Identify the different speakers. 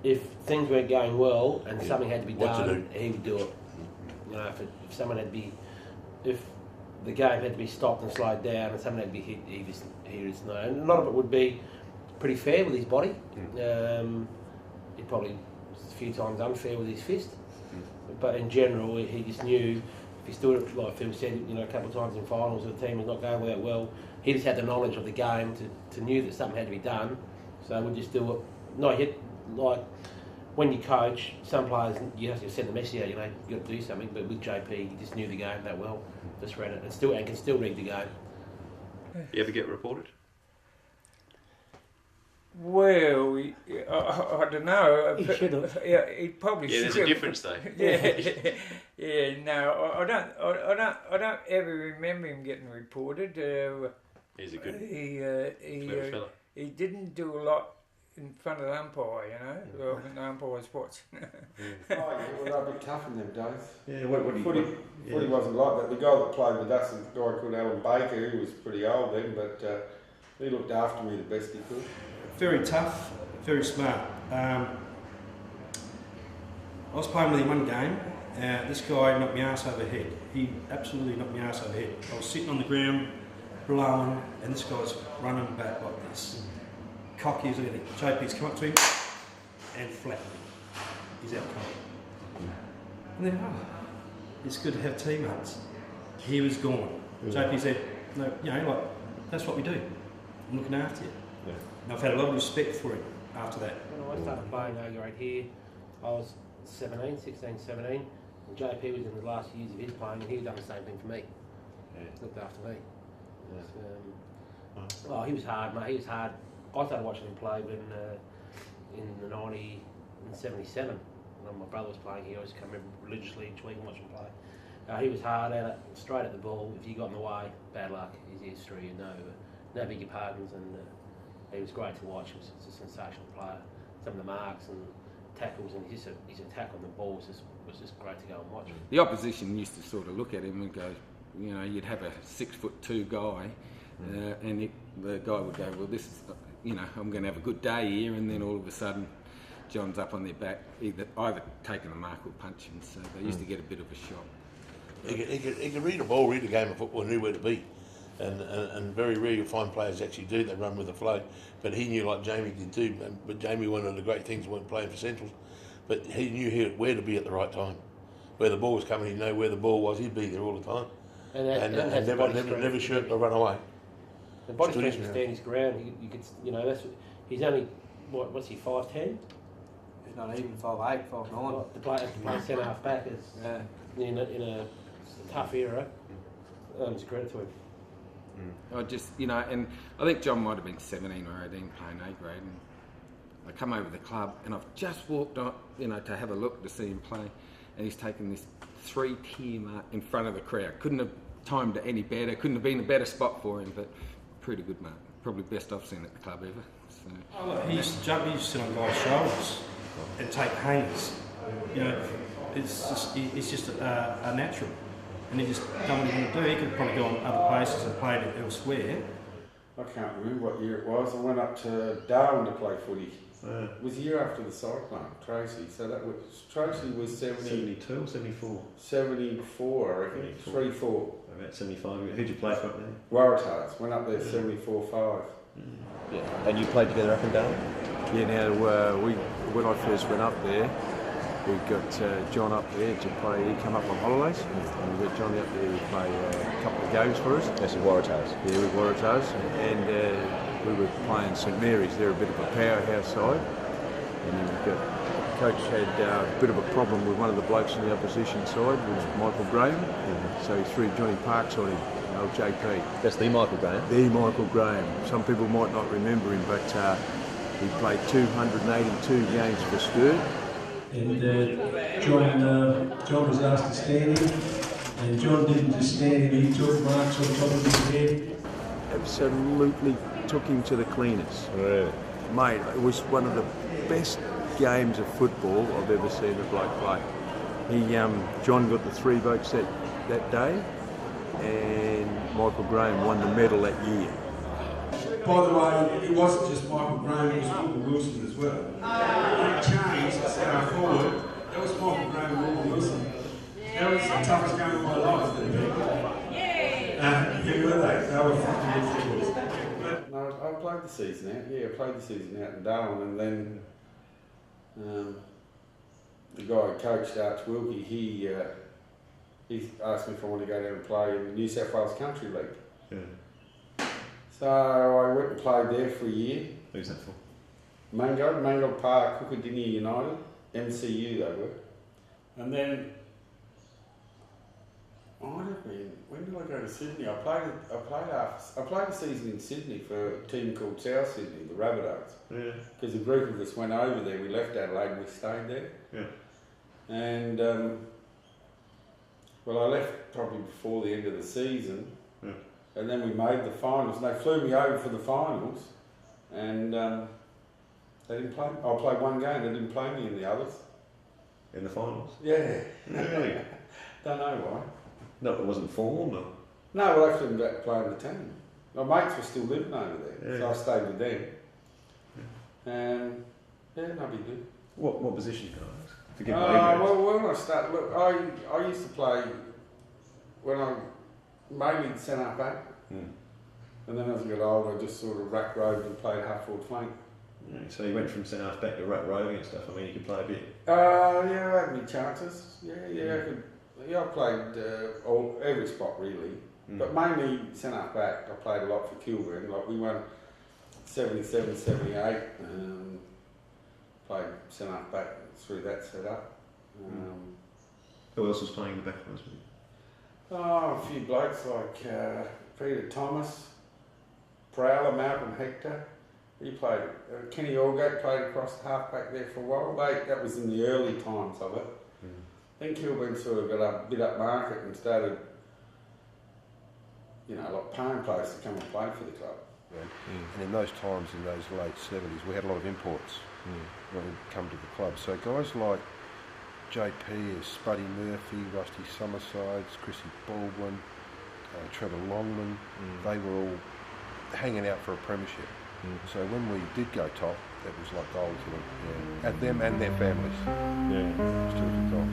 Speaker 1: if things weren't going well and something had to be done, he would do it. You know, if someone had to be, if the game had to be stopped and slowed down and something had to be hit, he just know. And a lot of it would be pretty fair with his body. He probably a few times unfair with his fist, but in general, he just knew if he stood, like Phil said, you know, a couple of times in finals, the team was not going that well. He just had the knowledge of the game to knew that something had to be done, so we'd just do it. Not hit like when you coach, some players you have to send the message out, you know, you got to do something. But with JP, he just knew the game that well, just read it, and can still read the game.
Speaker 2: You ever get reported?
Speaker 3: Well, I don't know.
Speaker 1: He should have.
Speaker 3: Yeah, he probably should.
Speaker 2: Yeah, there's a difference though.
Speaker 3: Yeah. No, I don't ever remember him getting reported.
Speaker 2: He's a good
Speaker 3: clever fella. He didn't do a lot in front of the umpire, you know, well, the umpire's watch.
Speaker 4: Well, they were a bit tough in them days.
Speaker 5: Yeah,
Speaker 4: Footy wasn't like that. The guy that played with us, a guy called Alan Baker, he was pretty old then, but he looked after me the best he could.
Speaker 5: Very tough, very smart. I was playing with him one game. This guy knocked my ass over the head. He absolutely knocked my ass over the head. I was sitting on the ground, blowing, and this guy's running back like this. Cocky as anything. JP's come up to him and flattened him. He's out cold. And then, it's good to have teammates. He was gone. JP said, no, you know, like, that's what we do. I'm looking after you. Yeah. And I've had a lot of respect for him after that.
Speaker 1: When I started playing A-grade here, I was 16, 17, and JP was in the last years of his playing, and he had done the same thing for me. Yeah. Looked after me. Yeah. So, he was hard, mate. He was hard. I started watching him play when in the 77, when my brother was playing here. I used to come religiously each week and watch him play. He was hard at it, straight at the ball. If you got in the way, bad luck. His history, no biggie pardons, and he was great to watch. He was a sensational player. Some of the marks and tackles, and his attack on the ball was just great to go and watch.
Speaker 6: The opposition used to sort of look at him and go, you know, you'd have a 6'2" guy, and the guy would go, well, this is, you know, I'm going to have a good day here, and then all of a sudden, John's up on their back, either taking a mark or punching. So they used to get a bit of a shock.
Speaker 7: He could read a ball, read a game of football, and knew where to be. And very rare you'll find players actually do. They run with the flow. But he knew, like Jamie did too. But Jamie, one of the great things, wasn't playing for Centrals, but he knew where to be at the right time. Where the ball was coming, he'd know where the ball was. He'd be there all the time. And never shirked or run away.
Speaker 1: The body strength to stand his ground. You could, you know, he's only what's he, 5'10"?
Speaker 8: He's not even 5'8", 5'9".
Speaker 1: To play centre half back is in a tough era. It's a credit to him.
Speaker 6: I just, you know, and I think John might have been 17 or 18 playing A-grade, and I come over the club and I've just walked on, you know, to have a look to see him play, and he's taken this 3-tier mark in front of the crowd. Couldn't have timed it any better, couldn't have been a better spot for him, but pretty good mark. Probably best I've seen at the club ever. So.
Speaker 5: He used to jump, he used to sit on guys' shoulders and take hangers. You know, it's just a natural. And he just done what he wanted to do. He could probably go on other places and played it elsewhere.
Speaker 4: I can't remember what year it was. I went up to Darwin to play footy. It was a year after the cyclone, Tracy. So that was, Tracy was
Speaker 5: 72 or 74?
Speaker 4: 74, I reckon. 3-4.
Speaker 5: About 75. Who'd you play for up there?
Speaker 4: Waratahs. Went up there 74-5.
Speaker 9: Yeah. And you played together up and down?
Speaker 10: Yeah, when I first went up there, we got John up there to play. He come up on holidays, and we got Johnny up there to play a couple of games for us.
Speaker 9: That's with Waratahs.
Speaker 10: Yeah, with Waratahs, and we were playing St Mary's. They're a bit of a powerhouse side, and then we got coach had a bit of a problem with one of the blokes in the opposition side, with Michael Graham. So he threw Johnny Parks on him, old JP.
Speaker 9: That's the Michael Graham.
Speaker 10: The Michael Graham. Some people might not remember him, but he played 282 games for Sturt.
Speaker 11: And John was asked to stand him, and John didn't just stand him, he took marks on top of his head.
Speaker 10: Absolutely took him to the cleaners.
Speaker 9: Really?
Speaker 10: Mate, it was one of the best games of football I've ever seen a bloke play. John got the 3 votes that day, and Michael Graham won the medal that year.
Speaker 11: By the way, it wasn't just Michael Graham, it was Wilbur Wilson as well. It changed.
Speaker 4: the season out. Yeah, I played the season out in Darwin, and then the guy who coached Arch Wilkie, he asked me if I wanted to go down and play in the New South Wales Country League.
Speaker 9: Yeah.
Speaker 4: So I went and played there for a year.
Speaker 9: Who's that for?
Speaker 4: Mango Park, Cookadinia United, MCU they were. And then when did I go to Sydney? I played a season in Sydney for a team called South Sydney, the Rabbitohs.
Speaker 9: Yeah.
Speaker 4: Because a group of us went over there. We left Adelaide and we stayed there.
Speaker 9: Yeah.
Speaker 4: And well, I left probably before the end of the season.
Speaker 9: Yeah.
Speaker 4: And then we made the finals. And they flew me over for the finals, and they didn't play. I played one game. They didn't play me in the others.
Speaker 9: In the finals?
Speaker 4: Yeah.
Speaker 9: Really?
Speaker 4: Don't know why.
Speaker 9: No, it wasn't formal, no?
Speaker 4: No, well, I flew back to play in the team. My mates were still living over there, so I stayed with them. And yeah, no big deal.
Speaker 9: What position, guys? Forgive me. Well,
Speaker 4: when I started, look, I used to play when I mainly centre back, and then as I got older, I just sort of rack roved and played half forward flank.
Speaker 9: Yeah, so you went from centre half back to rack roving and stuff. I mean, you could play a bit.
Speaker 4: Yeah, I had my chances. I could. Yeah, I played every spot really, but mainly centre half back. I played a lot for Kilburn. Like we won 77, 78. Played centre half back through that setup.
Speaker 9: Who else was playing in the back lines with you?
Speaker 4: A few blokes like Peter Thomas, Prowler, Malcolm Hector. He played. Kenny Allgate played across the half back there for a while. That was in the early times of it. Then Kilburn sort of got a bit up market and started, like paying players to come and play for the club.
Speaker 12: And in those times, in those late 70s, we had a lot of imports when we come to the club. So guys like JP, Spuddy Murphy, Rusty Summersides, Chrissy Baldwin, Trevor Longman, they were all hanging out for a premiership. So when we did go top, that was like gold to them. Yeah. At them and their families. Yeah. It was terrific goals.